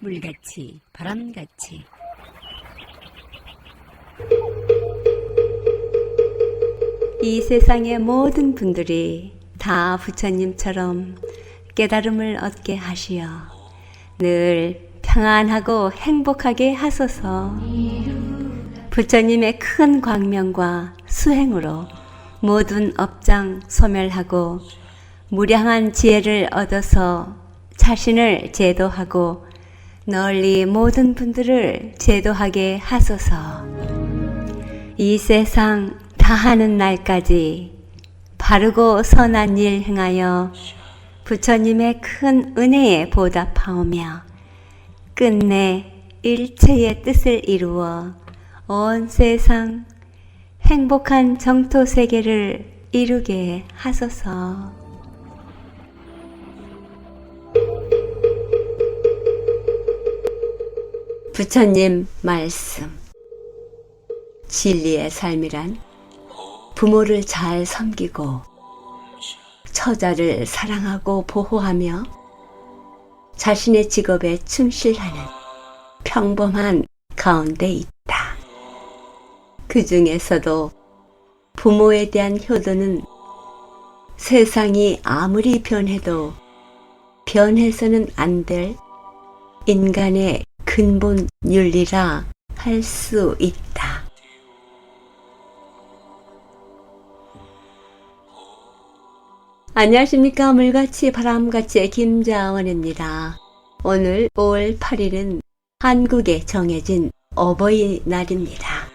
물같이 바람같이 이 세상의 모든 분들이 다 부처님처럼 깨달음을 얻게 하시어 늘 평안하고 행복하게 하소서. 부처님의 큰 광명과 수행으로 모든 업장 소멸하고 무량한 지혜를 얻어서 자신을 제도하고 널리 모든 분들을 제도하게 하소서. 이 세상 다하는 날까지 바르고 선한 일 행하여 부처님의 큰 은혜에 보답하오며 끝내 일체의 뜻을 이루어 온 세상 행복한 정토 세계를 이루게 하소서. 부처님 말씀. 진리의 삶이란 부모를 잘 섬기고 처자를 사랑하고 보호하며 자신의 직업에 충실하는 평범한 가운데 있다. 그 중에서도 부모에 대한 효도는 세상이 아무리 변해도 변해서는 안 될 인간의 근본 윤리라 할 수 있다. 안녕하십니까. 물같이 바람같이의 김자원입니다. 오늘 5월 8일은 한국에 정해진 어버이날입니다.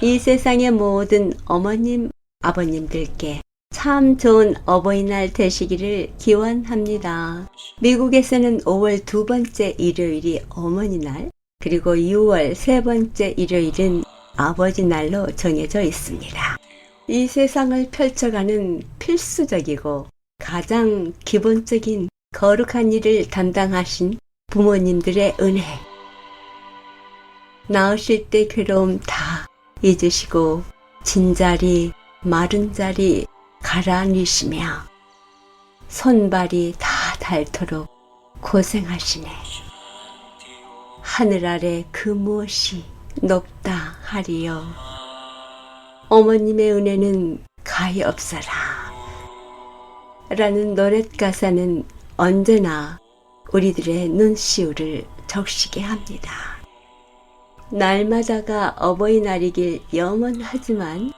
이 세상의 모든 어머님, 아버님들께 참 좋은 어버이날 되시기를 기원합니다. 미국에서는 5월 두 번째 일요일이 어머니날, 그리고 6월 세 번째 일요일은 아버지날로 정해져 있습니다. 이 세상을 펼쳐가는 필수적이고 가장 기본적인 거룩한 일을 담당하신 부모님들의 은혜, 낳으실 때 괴로움 다 잊으시고 진자리, 마른 자리 가라앉으시며 손발이 다 닳도록 고생하시네. 하늘 아래 그 무엇이 높다 하리요. 어머님의 은혜는 가히 없어라 라는 노랫가사는 언제나 우리들의 눈시울을 적시게 합니다. 날마다가 어버이날이길 염원하지만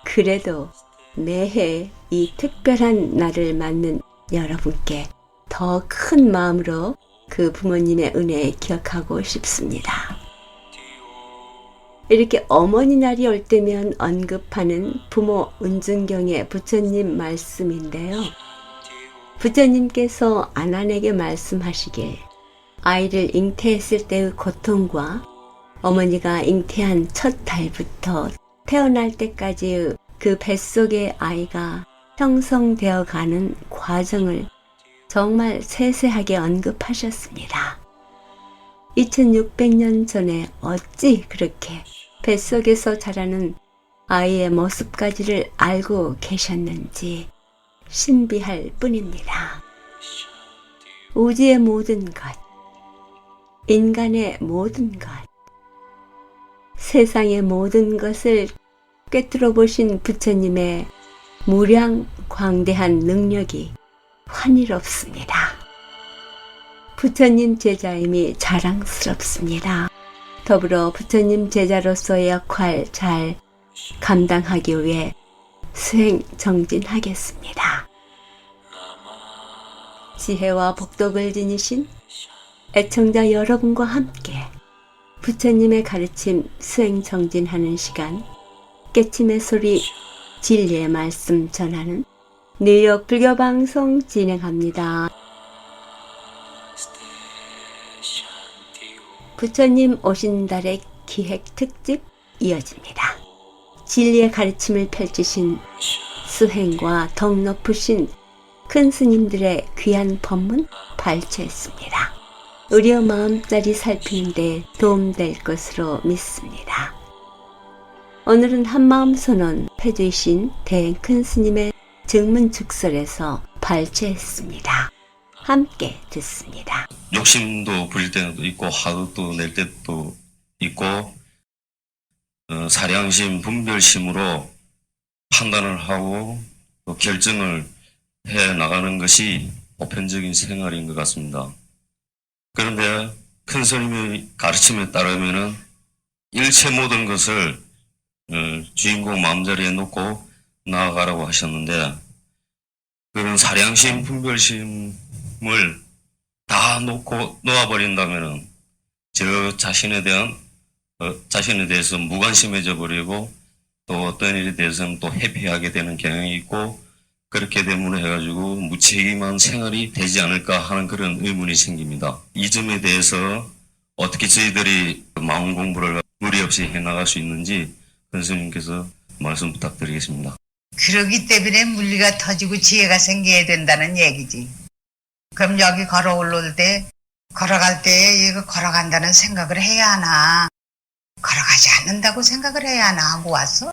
그래도 매해 이 특별한 날을 맞는 여러분께 더 큰 마음으로 그 부모님의 은혜 기억하고 싶습니다. 이렇게 어머니날이 올 때면 언급하는 부모 은중경의 부처님 말씀인데요. 부처님께서 아난에게 말씀하시길 아이를 잉태했을 때의 고통과 어머니가 잉태한 첫 달부터 태어날 때까지의 그 뱃속의 아이가 형성되어 가는 과정을 정말 세세하게 언급하셨습니다. 2600년 전에 어찌 그렇게 뱃속에서 자라는 아이의 모습까지를 알고 계셨는지 신비할 뿐입니다. 우주의 모든 것, 인간의 모든 것, 세상의 모든 것을 꿰뚫어 보신 부처님의 무량 광대한 능력이 환희롭습니다. 부처님 제자임이 자랑스럽습니다. 더불어 부처님 제자로서의 역할 잘 감당하기 위해 수행 정진하겠습니다. 지혜와 복덕을 지니신 애청자 여러분과 함께 부처님의 가르침 수행 정진하는 시간, 깨침의 소리, 진리의 말씀 전하는 뉴욕 불교방송 진행합니다. 부처님 오신 달의 기획 특집 이어집니다. 진리의 가르침을 펼치신 수행과 덕 높으신 큰 스님들의 귀한 법문 발췌했습니다. 우리의 마음자리 살피는 데 도움될 것으로 믿습니다. 오늘은 한마음 선언 폐주이신 대행 큰 스님의 증문즉설에서 발췌했습니다. 함께 듣습니다. 욕심도 부릴 때도 있고 화도 낼 때도 있고 사량심, 분별심으로 판단을 하고 또 결정을 해 나가는 것이 보편적인 생활인 것 같습니다. 그런데 큰 스님의 가르침에 따르면은 일체 모든 것을 주인공 마음자리에 놓고 나아가라고 하셨는데 그런 사량심, 분별심을 다 놓고 놓아버린다면은 저 자신에 대해서 무관심해져 버리고 또 어떤 일에 대해서는 또 회피하게 되는 경향이 있고 그렇게 되면 해가지고 무책임한 생활이 되지 않을까 하는 그런 의문이 생깁니다. 이 점에 대해서 어떻게 저희들이 마음 공부를 무리 없이 해나갈 수 있는지 선생님께서 말씀 부탁드리겠습니다. 그러기 때문에 물리가 터지고 지혜가 생겨야 된다는 얘기지. 그럼 여기 걸어 올라올 때, 걸어갈 때 이거 걸어간다는 생각을 해야 하나? 걸어가지 않는다고 생각을 해야 하나 하고 왔어?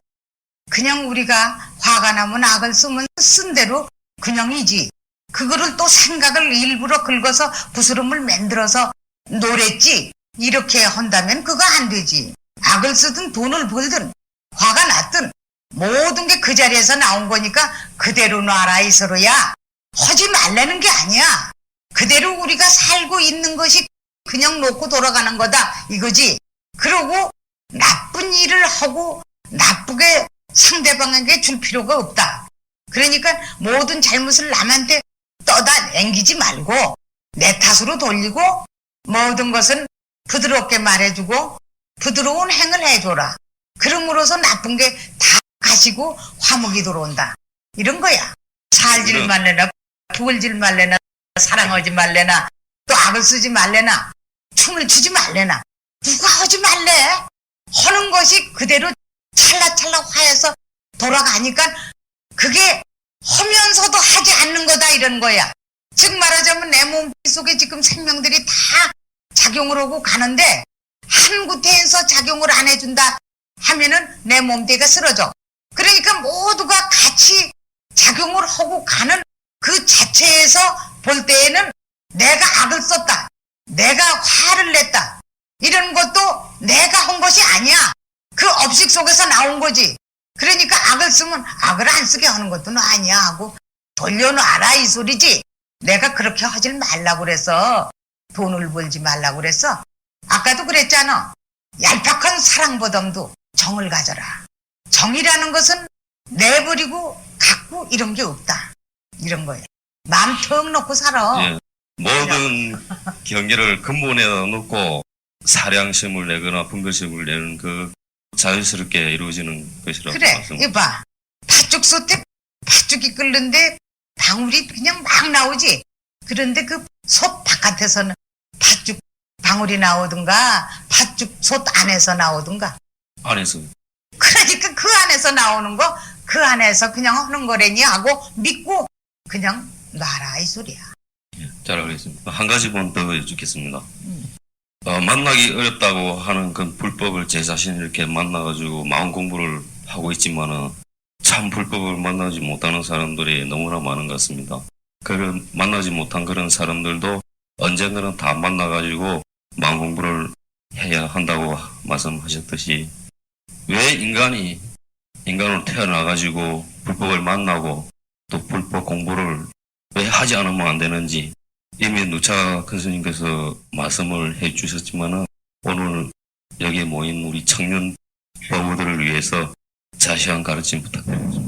그냥 우리가 화가 나면 악을 쓰면 쓴 대로 그냥이지. 그거를 또 생각을 일부러 긁어서 부스럼을 만들어서 노랬지. 이렇게 한다면 그거 안 되지. 악을 쓰든 돈을 벌든 화가 났든 모든 게 그 자리에서 나온 거니까 그대로 놔라 이서로야. 하지 말라는 게 아니야. 그대로 우리가 살고 있는 것이 그냥 놓고 돌아가는 거다 이거지. 그러고 나쁜 일을 하고 나쁘게 상대방에게 줄 필요가 없다. 그러니까 모든 잘못을 남한테 떠다 앵기지 말고 내 탓으로 돌리고 모든 것은 부드럽게 말해주고 부드러운 행을 해줘라. 그럼으로써 나쁜 게 다 가시고 화목이 들어온다. 이런 거야. 살질 말래나 부을질 말래나 사랑하지 말래나 또 악을 쓰지 말래나 춤을 추지 말래나 누가 하지 말래? 하는 것이 그대로 찰나찰나 화해서 돌아가니까 그게 하면서도 하지 않는 거다 이런 거야. 즉 말하자면 내 몸 속에 지금 생명들이 다 작용을 하고 가는데 한 구태에서 작용을 안 해준다 하면은 내 몸대가 쓰러져. 그러니까 모두가 같이 작용을 하고 가는 그 자체에서 볼 때에는 내가 악을 썼다. 내가 화를 냈다. 이런 것도 내가 한 것이 아니야. 그 업식 속에서 나온 거지. 그러니까 악을 쓰면 악을 안 쓰게 하는 것도 아니야 하고 돌려놔라 이 소리지. 내가 그렇게 하질 말라고 그래서 돈을 벌지 말라고 그랬어. 아까도 그랬잖아. 얄팍한 사랑보담도 정을 가져라. 정이라는 것은 내버리고 갖고 이런 게 없다. 이런 거예요. 마음 턱 놓고 살아. 예, 모든 경계를 근본에다 놓고 사량심을 내거나 분별심을 내는 그 자연스럽게 이루어지는 것이라고 그래, 말씀드립니다. 이봐. 팥죽 솥에 팥죽이 끓는데 방울이 그냥 막 나오지. 그런데 그 솥 바깥에서는 팥죽 방울이 나오든가 팥죽 솥 안에서 나오든가. 안에서 그러니까 그 안에서 나오는 거 그 안에서 그냥 하는 거래니 하고 믿고 그냥 놔라 이 소리야. 잘 알겠습니다. 한 가지만 더 여쭙겠습니다. 만나기 어렵다고 하는 그 불법을 제 자신이 이렇게 만나가지고 마음 공부를 하고 있지만은 참 불법을 만나지 못하는 사람들이 너무나 많은 것 같습니다. 그런 만나지 못한 그런 사람들도 언젠가는 다 만나가지고 마음 공부를 해야 한다고 말씀하셨듯이 왜 인간으로 태어나가지고 불법을 만나고 또 불법 공부를 왜 하지 않으면 안 되는지 이미 누차 큰 스님께서 말씀을 해 주셨지만은 오늘 여기에 모인 우리 청년 부부들을 위해서 자세한 가르침 부탁드립니다.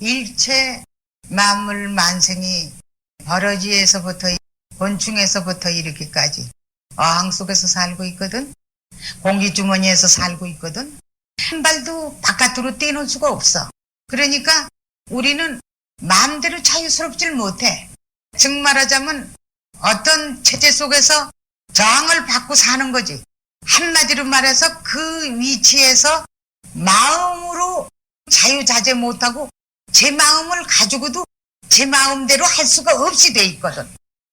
일체 만물 만생이 버러지에서부터 곤충에서부터 이르기까지 어항 속에서 살고 있거든. 공기주머니에서 살고 있거든. 한 발도 바깥으로 떼놓을 수가 없어. 그러니까 우리는 마음대로 자유스럽질 못해. 즉 말하자면 어떤 체제 속에서 저항을 받고 사는 거지. 한마디로 말해서 그 위치에서 마음으로 자유자재 못하고 제 마음을 가지고도 제 마음대로 할 수가 없이 돼 있거든.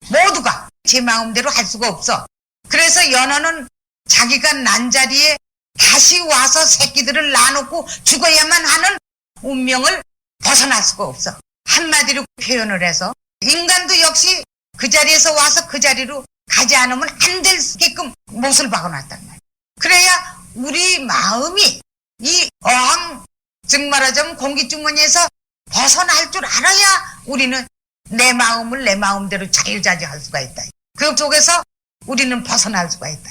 모두가 제 마음대로 할 수가 없어. 그래서 연어는 자기가 난 자리에 다시 와서 새끼들을 낳아놓고 죽어야만 하는 운명을 벗어날 수가 없어. 한마디로 표현을 해서 인간도 역시 그 자리에서 와서 그 자리로 가지 않으면 안 될게끔 못을 박아놨단 말이야. 그래야 우리 마음이 이 어항, 즉 말하자면 공기주머니에서 벗어날 줄 알아야 우리는 내 마음을 내 마음대로 자유자재할 수가 있다. 그 속에서 우리는 벗어날 수가 있다.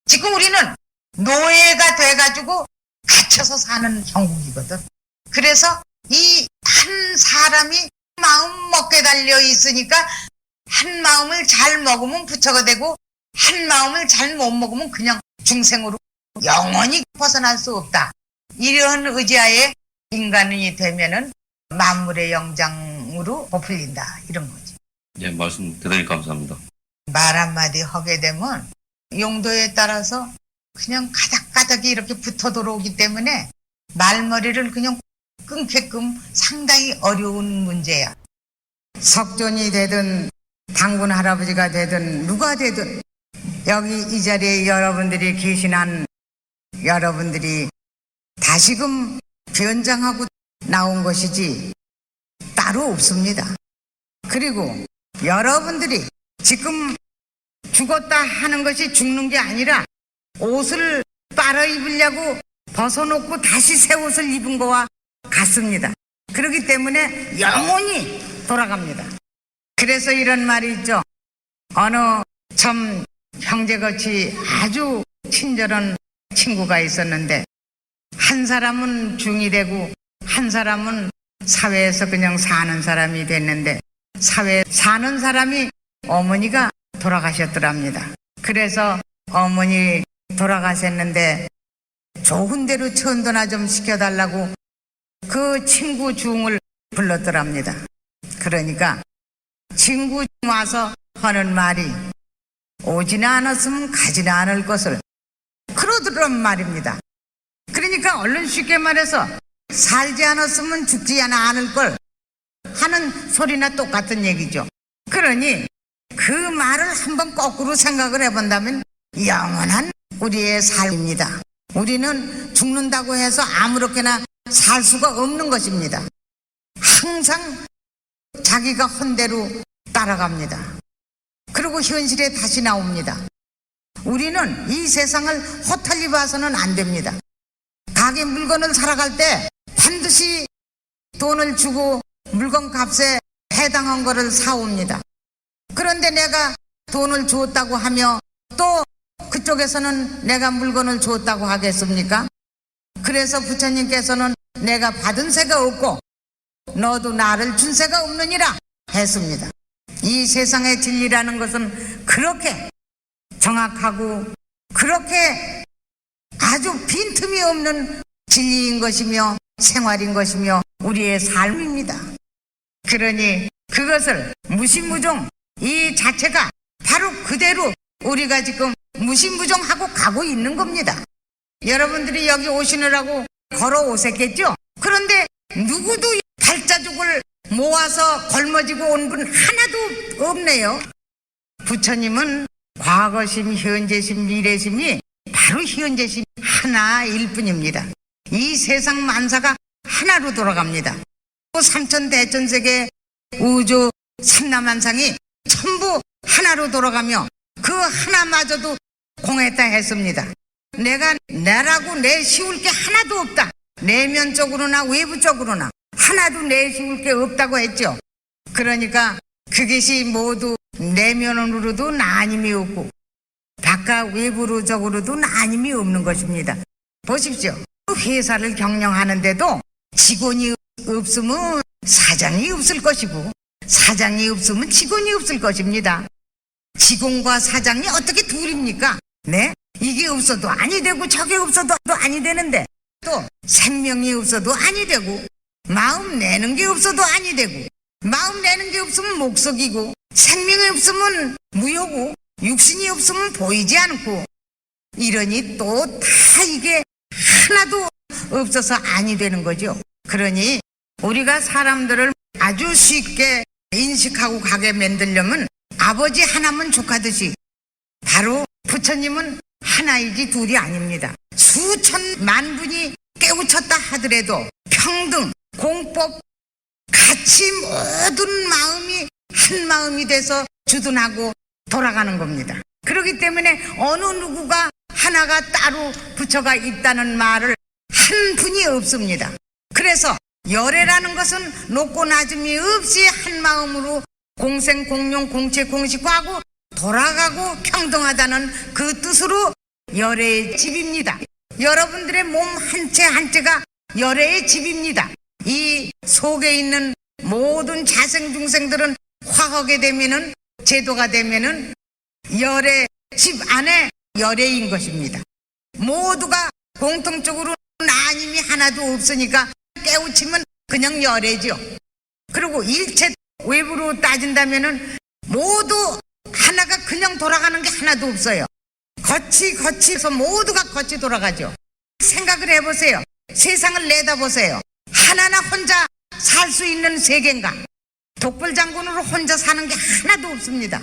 지금 우리는 노예가 돼가지고 갇혀서 사는 형국이거든. 그래서 이 한 사람이 마음 먹게 달려 있으니까 한 마음을 잘 먹으면 부처가 되고 한 마음을 잘 못 먹으면 그냥 중생으로 영원히 벗어날 수 없다. 이런 의지하에 인간이 되면은 만물의 영장으로 부풀린다. 이런 거지. 예, 말씀 대단히 감사합니다. 말 한마디 하게 되면 용도에 따라서 그냥 가닥가닥이 이렇게 붙어 들어오기 때문에 말머리를 그냥 끊게끔 상당히 어려운 문제야. 석존이 되든 당군 할아버지가 되든 누가 되든 여기 이 자리에 여러분들이 계신 한 여러분들이 다시금 변장하고 나온 것이지 따로 없습니다. 그리고 여러분들이 지금 죽었다 하는 것이 죽는 게 아니라 옷을 빨아 입으려고 벗어놓고 다시 새 옷을 입은 거와 같습니다. 그렇기 때문에 영원히 돌아갑니다. 그래서 이런 말이 있죠. 어느 참 형제같이 아주 친절한 친구가 있었는데 한 사람은 중이 되고 한 사람은 사회에서 그냥 사는 사람이 됐는데 사회에 사는 사람이 어머니가 돌아가셨더랍니다. 그래서 어머니 돌아가셨는데 좋은 대로 천도나 좀 시켜달라고 그 친구 중을 불렀더랍니다. 그러니까 친구 중 와서 하는 말이 오지나 않았으면 가지나 않을 것을 그러더란 말입니다. 그러니까 얼른 쉽게 말해서 살지 않았으면 죽지 않을 걸 하는 소리나 똑같은 얘기죠. 그러니 그 말을 한번 거꾸로 생각을 해본다면 영원한 우리의 삶입니다. 우리는 죽는다고 해서 아무렇게나 살 수가 없는 것입니다. 항상 자기가 한 대로 따라갑니다. 그리고 현실에 다시 나옵니다. 우리는 이 세상을 허탈리 봐서는 안 됩니다. 가게 물건을 사러 갈 때 반드시 돈을 주고 물건 값에 해당한 거를 사옵니다. 그런데 내가 돈을 줬다고 하며 또 그쪽에서는 내가 물건을 줬다고 하겠습니까? 그래서 부처님께서는 내가 받은 새가 없고 너도 나를 준 새가 없느니라 했습니다. 이 세상의 진리라는 것은 그렇게 정확하고 그렇게 아주 빈틈이 없는 진리인 것이며 생활인 것이며 우리의 삶입니다. 그러니 그것을 무시무종 이 자체가 바로 그대로 우리가 지금 무시무종하고 가고 있는 겁니다. 여러분들이 여기 오시느라고 걸어오셨겠죠? 그런데 누구도 발자국을 모아서 걸머지고 온 분 하나도 없네요. 부처님은 과거심, 현재심, 미래심이 바로 현재심 하나일 뿐입니다. 이 세상 만사가 하나로 돌아갑니다. 삼천대천세계 우주 삼라만상이 전부 하나로 돌아가며 그 하나마저도 공했다 했습니다. 내가 내라고 내쉬울 게 하나도 없다. 내면적으로나 외부적으로나 하나도 내쉬울 게 없다고 했죠. 그러니까 그것이 모두 내면으로도 나님이 없고 바깥 외부적으로도 나님이 없는 것입니다. 보십시오. 회사를 경영하는데도 직원이 없으면 사장이 없을 것이고 사장이 없으면 직원이 없을 것입니다. 직원과 사장이 어떻게 둘입니까? 네? 이게 없어도 아니 되고 저게 없어도 아니 되는데 또 생명이 없어도 아니 되고 마음 내는 게 없어도 아니 되고 마음 내는 게 없으면 목석이고 생명이 없으면 무효고 육신이 없으면 보이지 않고 이러니 또 다 이게 하나도 없어서 아니 되는 거죠. 그러니 우리가 사람들을 아주 쉽게 인식하고 가게 만들려면 아버지 하나면 족하듯이 바로 부처님은 하나이지 둘이 아닙니다. 수천 만분이 깨우쳤다 하더라도 평등, 공법, 같이 모든 마음이 한 마음이 돼서 주둔하고 돌아가는 겁니다. 그렇기 때문에 어느 누구가 하나가 따로 부처가 있다는 말을 한 분이 없습니다. 그래서 열애라는 것은 높고 낮음이 없이 한 마음으로 공생, 공용, 공체, 공식화하고 돌아가고 평등하다는 그 뜻으로 열애의 집입니다. 여러분들의 몸 한 채 한 채가 열애의 집입니다. 이 속에 있는 모든 자생중생들은 화하게 되면은, 제도가 되면은 열애 집 안에 열애인 것입니다. 모두가 공통적으로 나님이 하나도 없으니까 깨우치면 그냥 열애죠. 그리고 일체 외부로 따진다면은 모두 하나가 그냥 돌아가는 게 하나도 없어요. 거치해서 모두가 거치 돌아가죠. 생각을 해보세요. 세상을 내다보세요. 하나나 혼자 살 수 있는 세계인가? 독불장군으로 혼자 사는 게 하나도 없습니다.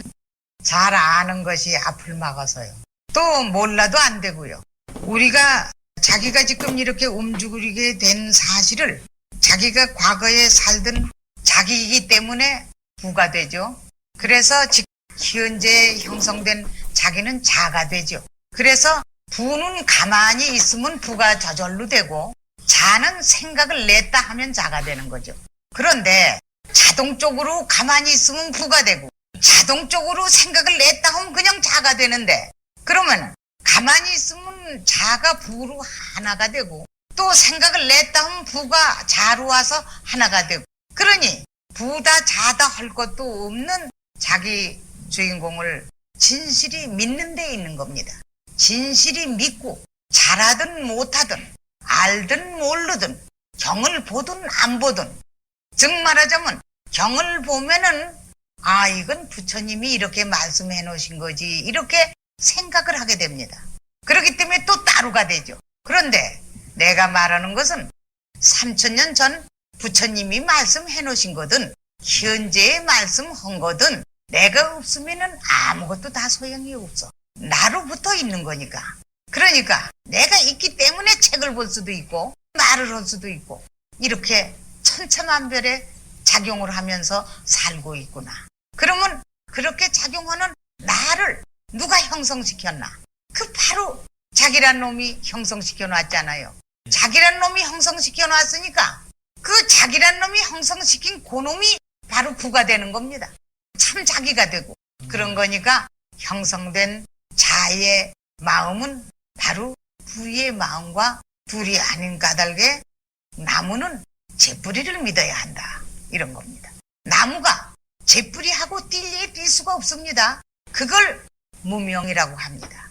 잘 아는 것이 앞을 막아서요. 또 몰라도 안 되고요. 우리가 자기가 지금 이렇게 움직이게 된 사실을 자기가 과거에 살던 자기이기 때문에 부가 되죠. 그래서 지금 현재 형성된 자기는 자가 되죠. 그래서 부는 가만히 있으면 부가 저절로 되고, 자는 생각을 냈다 하면 자가 되는 거죠. 그런데 자동적으로 가만히 있으면 부가 되고, 자동적으로 생각을 냈다 하면 그냥 자가 되는데, 그러면 가만히 있으면 자가 부로 하나가 되고, 또 생각을 냈다 하면 부가 자로 와서 하나가 되고, 그러니 부다 자다 할 것도 없는 자기 주인공을 진실이 믿는 데 있는 겁니다. 진실이 믿고 잘하든 못하든 알든 모르든 경을 보든 안 보든, 즉 말하자면 경을 보면은 아, 이건 부처님이 이렇게 말씀해 놓으신 거지, 이렇게 생각을 하게 됩니다. 그렇기 때문에 또 따루가 되죠. 그런데 내가 말하는 것은 3000년 전 부처님이 말씀해 놓으신 거든 현재의 말씀한 거든 내가 없으면은 아무것도 다 소용이 없어. 나로 붙어 있는 거니까. 그러니까 내가 있기 때문에 책을 볼 수도 있고 말을 할 수도 있고 이렇게 천차만별의 작용을 하면서 살고 있구나. 그러면 그렇게 작용하는 나를 누가 형성시켰나? 그 바로 자기란 놈이 형성시켜 놨잖아요. 자기란 놈이 형성시켜 놨으니까 그 자기란 놈이 형성시킨 그 놈이 바로 부가 되는 겁니다. 참 자기가 되고. 그런 거니까 형성된 자의 마음은 바로 부의 마음과 둘이 아닌 까닭에 나무는 재뿌리를 믿어야 한다, 이런 겁니다. 나무가 재뿌리하고 뛸 수가 없습니다. 그걸 무명이라고 합니다.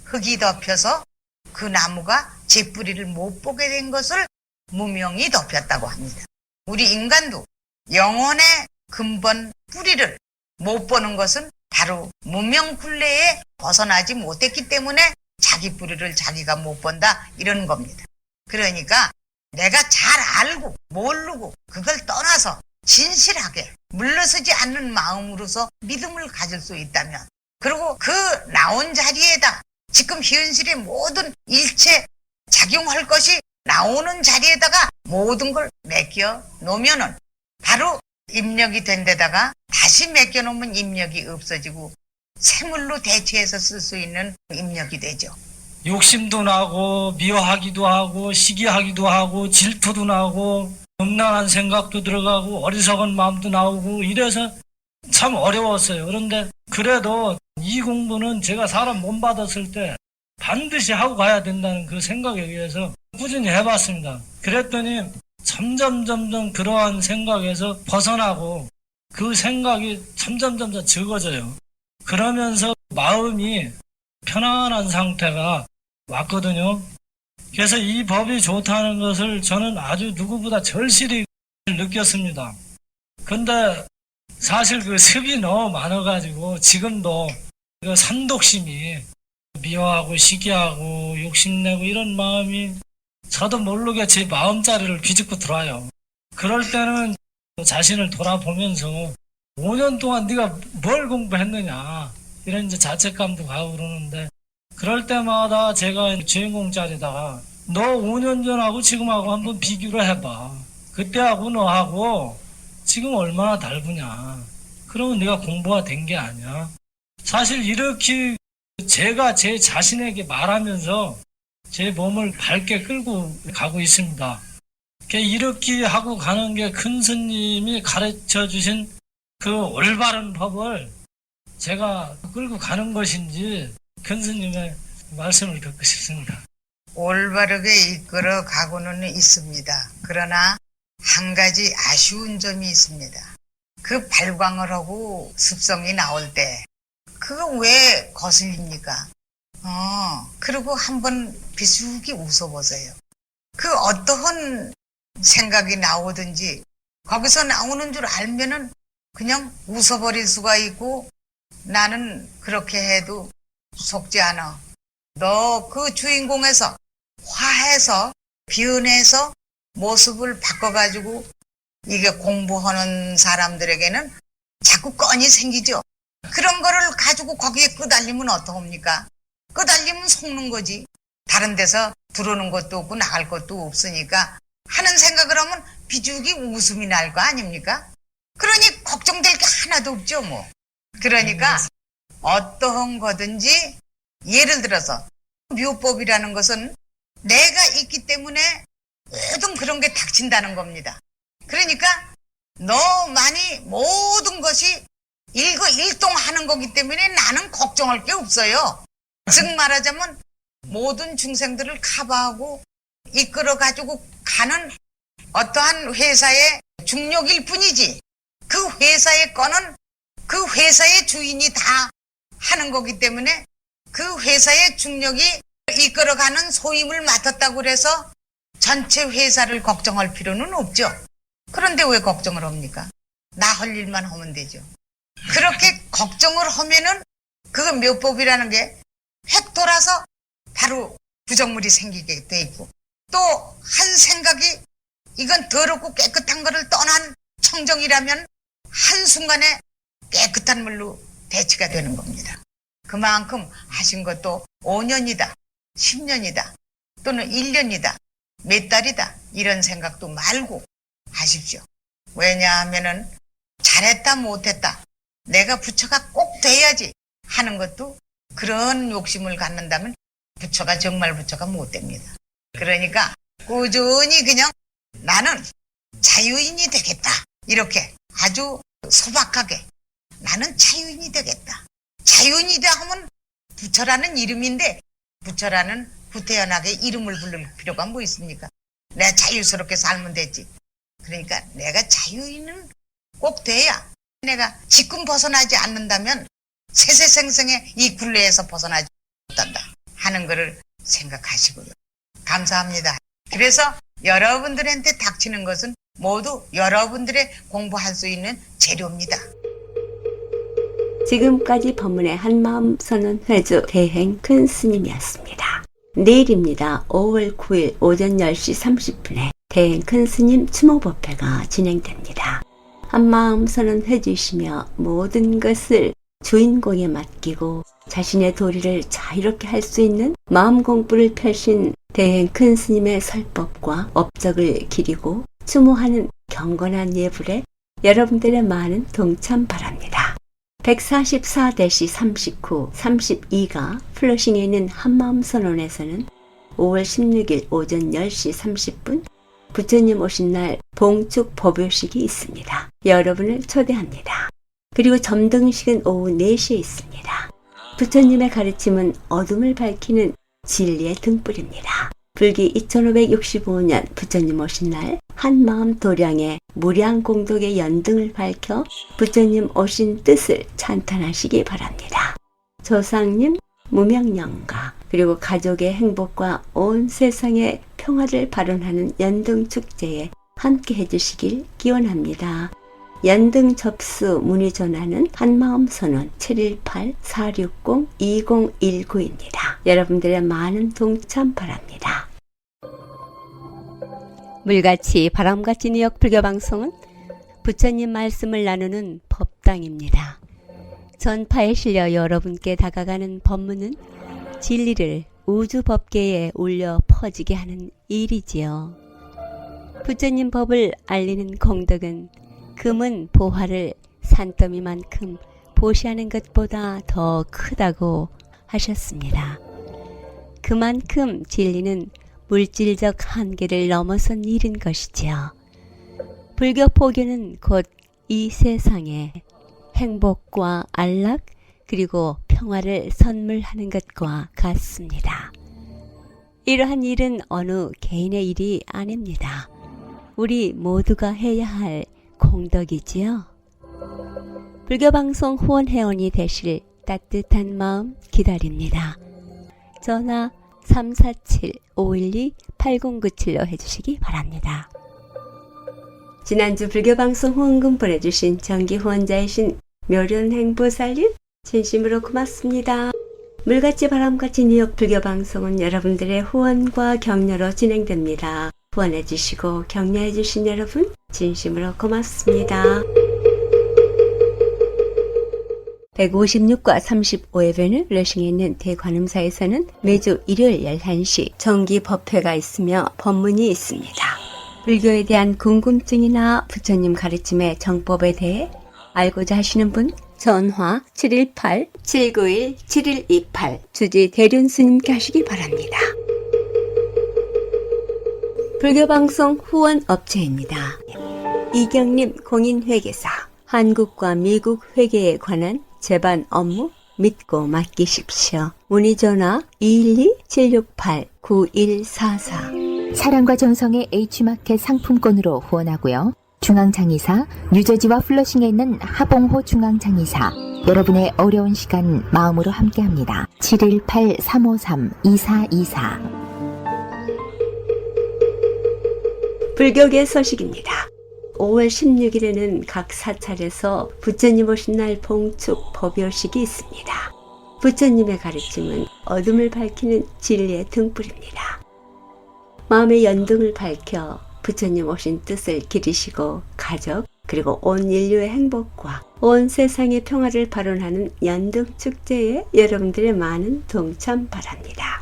흙이 덮여서 그 나무가 재뿌리를 못 보게 된 것을 무명이 덮였다고 합니다. 우리 인간도 영혼의 근본 뿌리를 못 보는 것은 바로 무명 굴레에 벗어나지 못했기 때문에 자기 뿌리를 자기가 못 본다, 이런 겁니다. 그러니까 내가 잘 알고 모르고 그걸 떠나서 진실하게 물러서지 않는 마음으로서 믿음을 가질 수 있다면, 그리고 그 나온 자리에다 지금 현실의 모든 일체 작용할 것이 나오는 자리에다가 모든 걸 맡겨 놓으면은 바로 입력이 된 데다가 다시 맡겨 놓으면 입력이 없어지고 새물로 대체해서 쓸 수 있는 입력이 되죠. 욕심도 나고 미워하기도 하고 시기하기도 하고 질투도 나고 음란한 생각도 들어가고 어리석은 마음도 나오고 이래서 참 어려웠어요. 그런데 그래도 이 공부는 제가 사람 몸 받았을 때 반드시 하고 가야 된다는 그 생각에 의해서 꾸준히 해봤습니다. 그랬더니 점점 그러한 생각에서 벗어나고 그 생각이 점점 적어져요. 그러면서 마음이 편안한 상태가 왔거든요. 그래서 이 법이 좋다는 것을 저는 아주 누구보다 절실히 느꼈습니다. 근데 사실 그 습이 너무 많아가지고 지금도 그 산독심이 미워하고 시기하고 욕심내고 이런 마음이 저도 모르게 제 마음자리를 비집고 들어와요. 그럴 때는 자신을 돌아보면서 5년 동안 네가 뭘 공부했느냐 이런 이제 자책감도 가고 그러는데, 그럴 때마다 제가 주인공 자리다가 너 5년 전하고 지금하고 한번 비교를 해봐. 그때하고 너하고 지금 얼마나 다르냐. 그러면 네가 공부가 된 게 아니야. 사실 이렇게 제가 제 자신에게 말하면서 제 몸을 밝게 끌고 가고 있습니다. 이렇게 하고 가는 게 큰 스님이 가르쳐 주신 그 올바른 법을 제가 끌고 가는 것인지 큰 스님의 말씀을 듣고 싶습니다. 올바르게 이끌어 가고는 있습니다. 그러나 한 가지 아쉬운 점이 있습니다. 그 발광을 하고 습성이 나올 때 그거 왜 거슬립니까? 그리고 한번 비수기 웃어보세요. 그 어떠한 생각이 나오든지 거기서 나오는 줄 알면은 그냥 웃어버릴 수가 있고 나는 그렇게 해도 속지 않아. 너 그 주인공에서 화해서 변해서 모습을 바꿔가지고 이게 공부하는 사람들에게는 자꾸 건이 생기죠. 그런 거를 가지고 거기에 끄달리면 어떡합니까? 끄달리면 속는 거지. 다른 데서 들어오는 것도 없고 나갈 것도 없으니까 하는 생각을 하면 비죽이 웃음이 날 거 아닙니까? 그러니 걱정될 게 하나도 없죠 뭐. 그러니까 어떠한 거든지 예를 들어서 묘법이라는 것은 내가 있기 때문에 모든 그런 게 닥친다는 겁니다. 그러니까 너만이 모든 것이 일거일동하는 거기 때문에 나는 걱정할 게 없어요. 즉 말하자면 모든 중생들을 커버하고 이끌어가지고 가는 어떠한 회사의 중력일 뿐이지 그 회사의 건은 그 회사의 주인이 다 하는 거기 때문에 그 회사의 중력이 이끌어가는 소임을 맡았다고 그래서 전체 회사를 걱정할 필요는 없죠. 그런데 왜 걱정을 합니까? 나 할 일만 하면 되죠. 그렇게 걱정을 하면은 그 묘법이라는 게 획 돌아서 바로 부정물이 생기게 돼 있고 또 한 생각이 이건 더럽고 깨끗한 거를 떠난 청정이라면 한순간에 깨끗한 물로 대치가 되는 겁니다. 그만큼 하신 것도 5년이다, 10년이다, 또는 1년이다, 몇 달이다 이런 생각도 말고 하십시오. 왜냐하면은 잘했다 못했다 내가 부처가 꼭 돼야지 하는 것도 그런 욕심을 갖는다면 부처가 정말 부처가 못 됩니다. 그러니까 꾸준히 그냥 나는 자유인이 되겠다 이렇게 아주 소박하게 나는 자유인이 되겠다. 자유인이다 하면 부처라는 이름인데 부처라는 구태연하게 이름을 부를 필요가 뭐 있습니까? 내가 자유스럽게 살면 되지. 그러니까 내가 자유인은 꼭 돼야 내가 지금 벗어나지 않는다면 세세생생의 이 굴레에서 벗어나지 못한다 하는 거를 생각하시고요. 감사합니다. 그래서 여러분들한테 닥치는 것은 모두 여러분들의 공부할 수 있는 재료입니다. 지금까지 법문의 한마음 선언 회주 대행 큰 스님이었습니다. 내일입니다. 5월 9일 오전 10시 30분에 대행 큰 스님 추모법회가 진행됩니다. 한마음 선언 회주이시며 모든 것을 주인공에 맡기고 자신의 도리를 자유롭게 할 수 있는 마음 공부를 펴신 대행 큰 스님의 설법과 업적을 기리고 추모하는 경건한 예불에 여러분들의 많은 동참 바랍니다. 144-39, 32가 플러싱에 있는 한마음 선언에서는 5월 16일 오전 10시 30분 부처님 오신 날 봉축 법요식이 있습니다. 여러분을 초대합니다. 그리고 점등식은 오후 4시에 있습니다. 부처님의 가르침은 어둠을 밝히는 진리의 등불입니다. 불기 2565년 부처님 오신 날 한마음 도량에 무량공덕의 연등을 밝혀 부처님 오신 뜻을 찬탄하시기 바랍니다. 조상님, 무명영가 그리고 가족의 행복과 온 세상의 평화를 발언하는 연등축제에 함께 해주시길 기원합니다. 연등 접수 문의 전화는 한마음선언 718-460-2019입니다. 여러분들의 많은 동참 바랍니다. 물같이 바람같이 뉴욕 불교방송은 부처님 말씀을 나누는 법당입니다. 전파에 실려 여러분께 다가가는 법문은 진리를 우주법계에 울려 퍼지게 하는 일이지요. 부처님 법을 알리는 공덕은 금은 보화를 산더미만큼 보시하는 것보다 더 크다고 하셨습니다. 그만큼 진리는 물질적 한계를 넘어선 일인 것이지요. 불교 포교는 곧 이 세상에 행복과 안락 그리고 평화를 선물하는 것과 같습니다. 이러한 일은 어느 개인의 일이 아닙니다. 우리 모두가 해야 할 공덕이지요. 불교방송 후원회원이 되실 따뜻한 마음 기다립니다. 전화 347-512-8097로 해주시기 바랍니다. 지난주 불교방송 후원금 보내주신 정기 후원자이신 묘련행보살님 진심으로 고맙습니다. 물같이 바람같이 뉴욕 불교방송은 여러분들의 후원과 격려로 진행됩니다. 후원해주시고 격려해주신 여러분 진심으로 고맙습니다. 156과 35회변을 러싱에 있는 대관음사에서는 매주 일요일 11시 정기 법회가 있으며 법문이 있습니다. 불교에 대한 궁금증이나 부처님 가르침의 정법에 대해 알고자 하시는 분 전화 718-791-7128 주지 대륜 스님께 하시기 바랍니다. 불교방송 후원업체입니다. 이경림 공인회계사 한국과 미국 회계에 관한 재반 업무 믿고 맡기십시오. 문의전화 212-768-9144 사랑과 정성의 H마켓 상품권으로 후원하고요. 중앙장의사 뉴저지와 플러싱에 있는 하봉호 중앙장의사 여러분의 어려운 시간 마음으로 함께합니다. 718-353-2424 불교계 소식입니다. 5월 16일에는 각 사찰에서 부처님 오신 날 봉축 법요식이 있습니다. 부처님의 가르침은 어둠을 밝히는 진리의 등불입니다. 마음의 연등을 밝혀 부처님 오신 뜻을 기리시고 가족 그리고 온 인류의 행복과 온 세상의 평화를 발언하는 연등 축제에 여러분들의 많은 동참 바랍니다.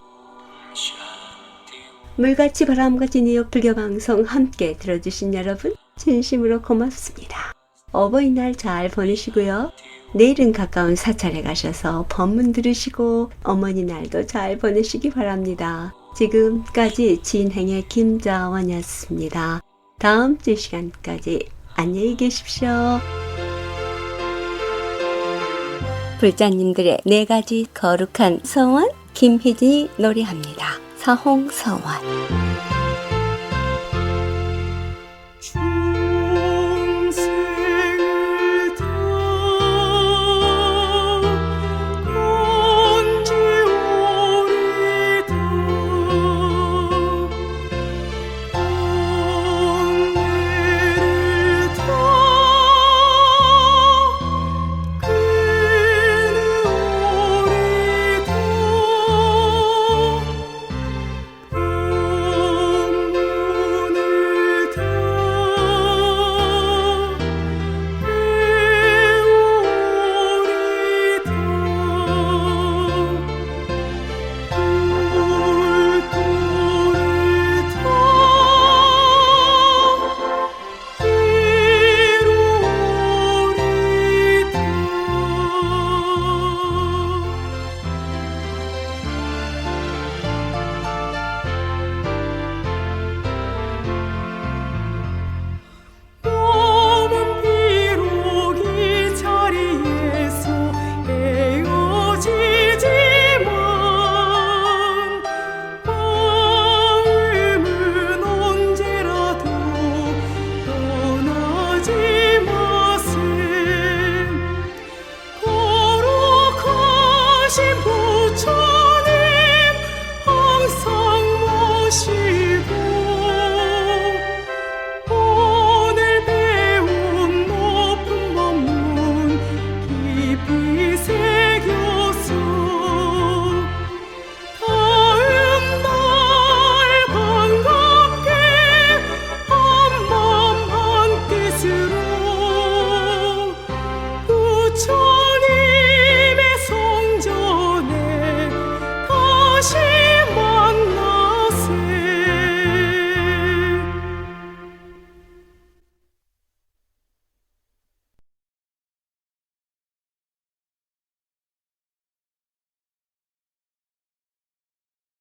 물같이 바람같이 뉴욕 불교방송 함께 들어주신 여러분 진심으로 고맙습니다. 어버이날 잘 보내시고요. 내일은 가까운 사찰에 가셔서 법문 들으시고 어머니 날도 잘 보내시기 바랍니다. 지금까지 진행의 김자원이었습니다. 다음 주 시간까지 안녕히 계십시오. 불자님들의 4가지 거룩한 서원 김희진이 노래합니다. 사홍서원. 부처